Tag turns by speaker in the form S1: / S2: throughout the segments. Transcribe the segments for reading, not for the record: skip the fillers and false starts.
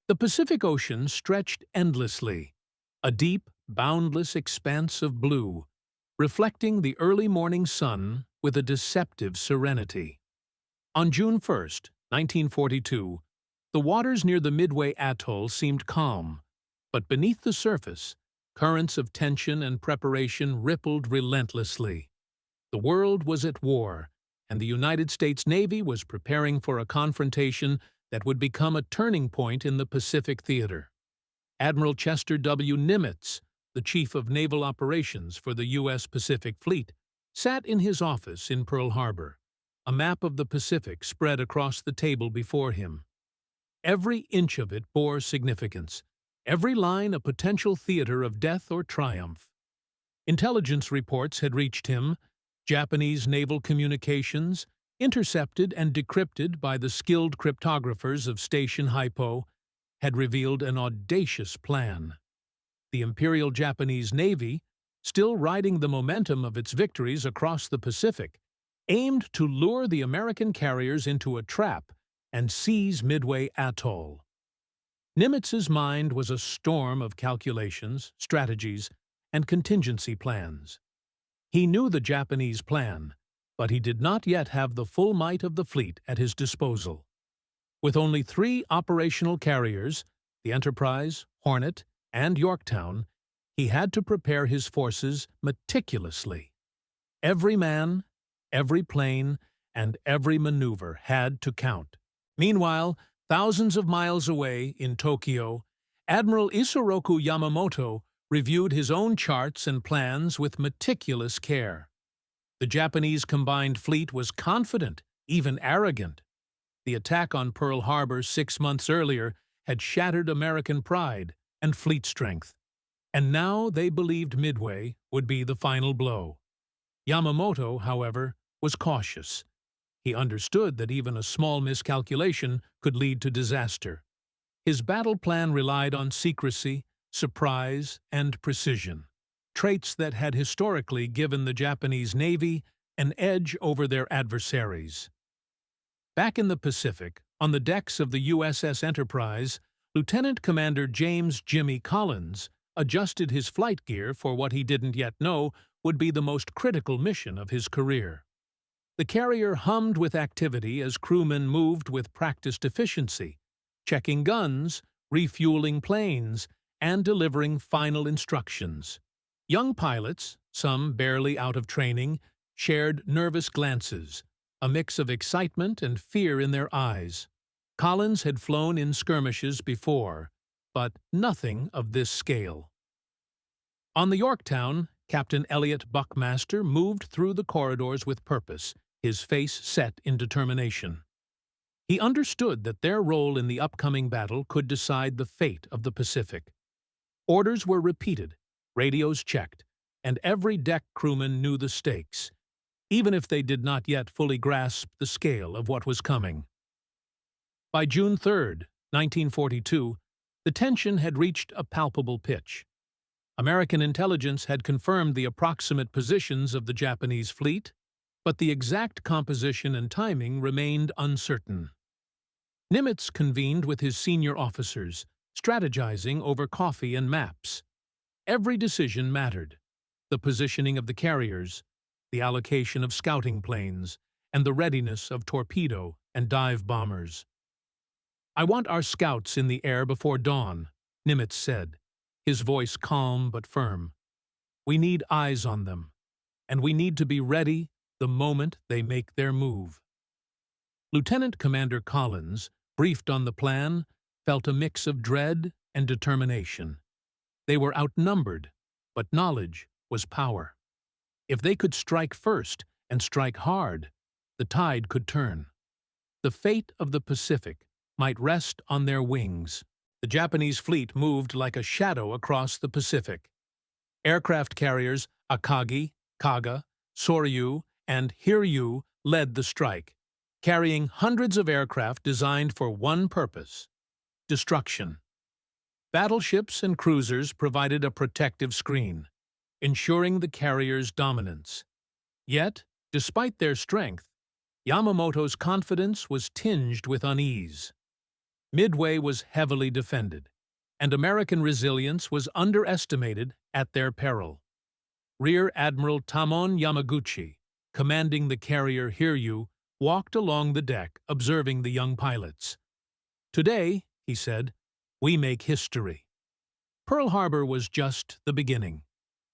S1: The Pacific Ocean stretched endlessly, a deep, boundless expanse of blue, reflecting the early morning sun with a deceptive serenity. On June 1, 1942, the waters near the Midway atoll seemed calm, but beneath the surface, currents of tension and preparation rippled relentlessly. The world was at war, and the United States Navy was preparing for a confrontation that would become a turning point in the Pacific theater. Admiral Chester W. Nimitz, the Chief of Naval Operations for the U.S. Pacific Fleet, sat in his office in Pearl Harbor, a map of the Pacific spread across the table before him. Every inch of it bore significance, every line a potential theater of death or triumph. Intelligence reports had reached him, Japanese naval communications, intercepted and decrypted by the skilled cryptographers of Station Hypo, had revealed an audacious plan. The Imperial Japanese Navy, still riding the momentum of its victories across the Pacific, aimed to lure the American carriers into a trap and seize Midway Atoll. Nimitz's mind was a storm of calculations, strategies, and contingency plans. He knew the Japanese plan, but he did not yet have the full might of the fleet at his disposal. With only 3 operational carriers, the Enterprise, Hornet, and Yorktown, he had to prepare his forces meticulously. Every man, every plane, and every maneuver had to count. Meanwhile, thousands of miles away, in Tokyo, Admiral Isoroku Yamamoto reviewed his own charts and plans with meticulous care. The Japanese combined fleet was confident, even arrogant. The attack on Pearl Harbor 6 months earlier had shattered American pride and fleet strength, and now they believed Midway would be the final blow. Yamamoto, however, was cautious. He understood that even a small miscalculation could lead to disaster. His battle plan relied on secrecy, surprise, and precision, traits that had historically given the Japanese Navy an edge over their adversaries. Back in the Pacific, on the decks of the USS Enterprise, Lieutenant Commander James "Jimmy" Collins adjusted his flight gear for what he didn't yet know would be the most critical mission of his career. The carrier hummed with activity as crewmen moved with practiced efficiency, checking guns, refueling planes, and delivering final instructions. Young pilots, some barely out of training, shared nervous glances, a mix of excitement and fear in their eyes. Collins had flown in skirmishes before, but nothing of this scale. On the Yorktown, Captain Elliot Buckmaster moved through the corridors with purpose, his face set in determination. He understood that their role in the upcoming battle could decide the fate of the Pacific. Orders were repeated, radios checked, and every deck crewman knew the stakes, even if they did not yet fully grasp the scale of what was coming. By June 3, 1942, the tension had reached a palpable pitch. American intelligence had confirmed the approximate positions of the Japanese fleet, but the exact composition and timing remained uncertain. Nimitz convened with his senior officers, strategizing over coffee and maps. Every decision mattered: the positioning of the carriers, the allocation of scouting planes, and the readiness of torpedo and dive bombers. "I want our scouts in the air before dawn," Nimitz said, his voice calm but firm. "We need eyes on them, and we need to be ready the moment they make their move." Lieutenant Commander Collins, briefed on the plan, felt a mix of dread and determination. They were outnumbered, but knowledge was power. If they could strike first and strike hard, the tide could turn. The fate of the Pacific might rest on their wings. The Japanese fleet moved like a shadow across the Pacific. Aircraft carriers Akagi, Kaga, Soryu, and Hiryu led the strike, carrying hundreds of aircraft designed for one purpose: destruction. Battleships and cruisers provided a protective screen, ensuring the carriers' dominance. Yet, despite their strength, Yamamoto's confidence was tinged with unease. Midway was heavily defended, and American resilience was underestimated at their peril. Rear Admiral Tamon Yamaguchi, commanding the carrier Hiryu, walked along the deck, observing the young pilots. "Today," he said, "we make history." Pearl Harbor was just the beginning.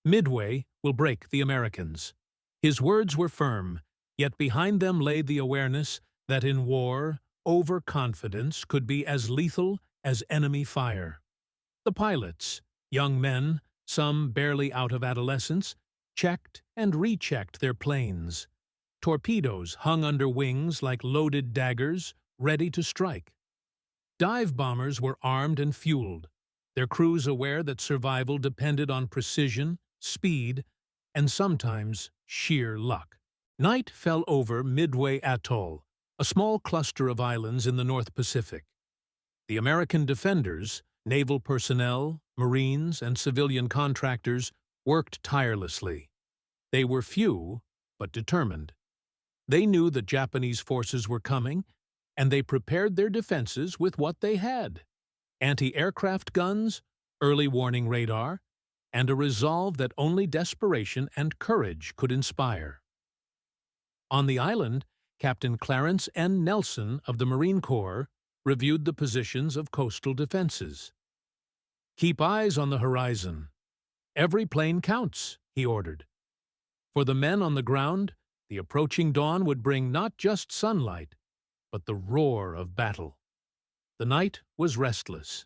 S1: Midway will break the Americans. His words were firm, yet behind them lay the awareness that in war, overconfidence could be as lethal as enemy fire. The pilots, young men, some barely out of adolescence, checked and rechecked their planes. Torpedoes hung under wings like loaded daggers, ready to strike. Dive bombers were armed and fueled, their crews aware that survival depended on precision, speed, and sometimes sheer luck. Night fell over Midway Atoll, a small cluster of islands in the North Pacific. The American defenders, naval personnel, Marines, and civilian contractors worked tirelessly. They were few, but determined. They knew that Japanese forces were coming, and they prepared their defenses with what they had: anti-aircraft guns, early warning radar, and a resolve that only desperation and courage could inspire. On the island, Captain Clarence N. Nelson of the Marine Corps reviewed the positions of coastal defenses. "Keep eyes on the horizon. Every plane counts," he ordered. For the men on the ground, the approaching dawn would bring not just sunlight, but the roar of battle. The night was restless.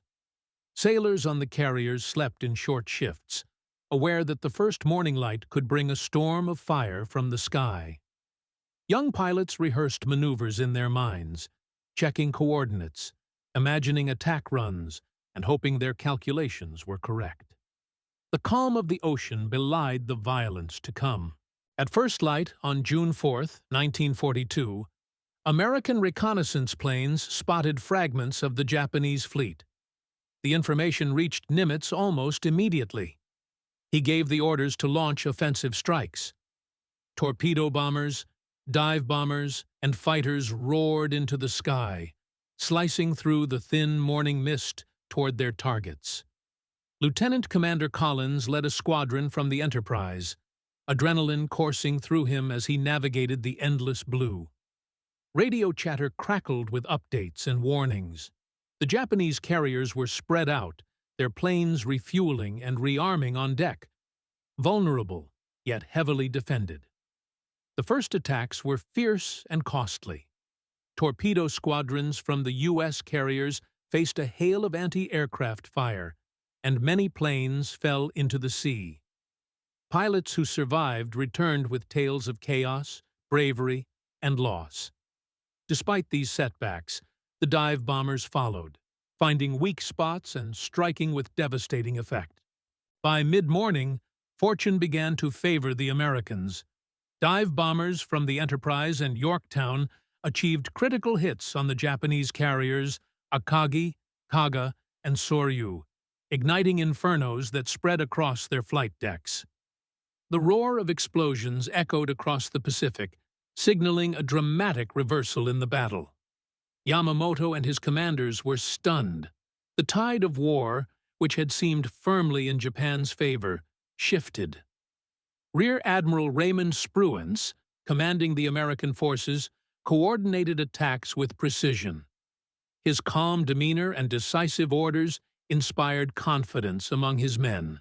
S1: Sailors on the carriers slept in short shifts, aware that the first morning light could bring a storm of fire from the sky. Young pilots rehearsed maneuvers in their minds, checking coordinates, imagining attack runs, and hoping their calculations were correct. The calm of the ocean belied the violence to come. At first light on June 4, 1942, American reconnaissance planes spotted fragments of the Japanese fleet. The information reached Nimitz almost immediately. He gave the orders to launch offensive strikes. Torpedo bombers, dive bombers, and fighters roared into the sky, slicing through the thin morning mist toward their targets. Lieutenant Commander Collins led a squadron from the Enterprise, adrenaline coursing through him as he navigated the endless blue. Radio chatter crackled with updates and warnings. The Japanese carriers were spread out, their planes refueling and rearming on deck, vulnerable, yet heavily defended. The first attacks were fierce and costly. Torpedo squadrons from the U.S. carriers faced a hail of anti-aircraft fire, and many planes fell into the sea. Pilots who survived returned with tales of chaos, bravery, and loss. Despite these setbacks, the dive bombers followed, finding weak spots and striking with devastating effect. By mid-morning, fortune began to favor the Americans. Dive bombers from the Enterprise and Yorktown achieved critical hits on the Japanese carriers Akagi, Kaga, and Soryu, igniting infernos that spread across their flight decks. The roar of explosions echoed across the Pacific, signaling a dramatic reversal in the battle. Yamamoto and his commanders were stunned. The tide of war, which had seemed firmly in Japan's favor, shifted. Rear Admiral Raymond Spruance, commanding the American forces, coordinated attacks with precision. His calm demeanor and decisive orders inspired confidence among his men.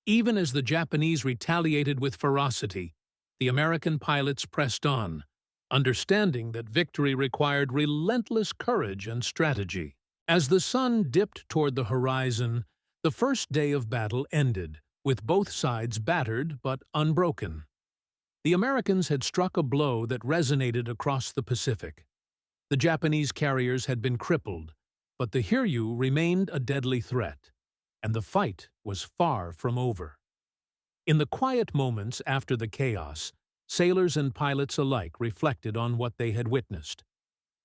S1: Even as the Japanese retaliated with ferocity, the American pilots pressed on, understanding that victory required relentless courage and strategy. As the sun dipped toward the horizon, the first day of battle ended, with both sides battered but unbroken. The Americans had struck a blow that resonated across the Pacific. The Japanese carriers had been crippled, but the Hiryu remained a deadly threat, and the fight was far from over. In the quiet moments after the chaos, sailors and pilots alike reflected on what they had witnessed.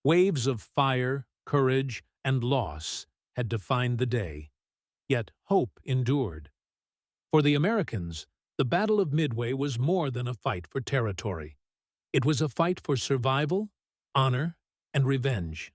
S1: Waves of fire, courage, and loss had defined the day, yet hope endured. For the Americans, the Battle of Midway was more than a fight for territory. It was a fight for survival, honor, and revenge.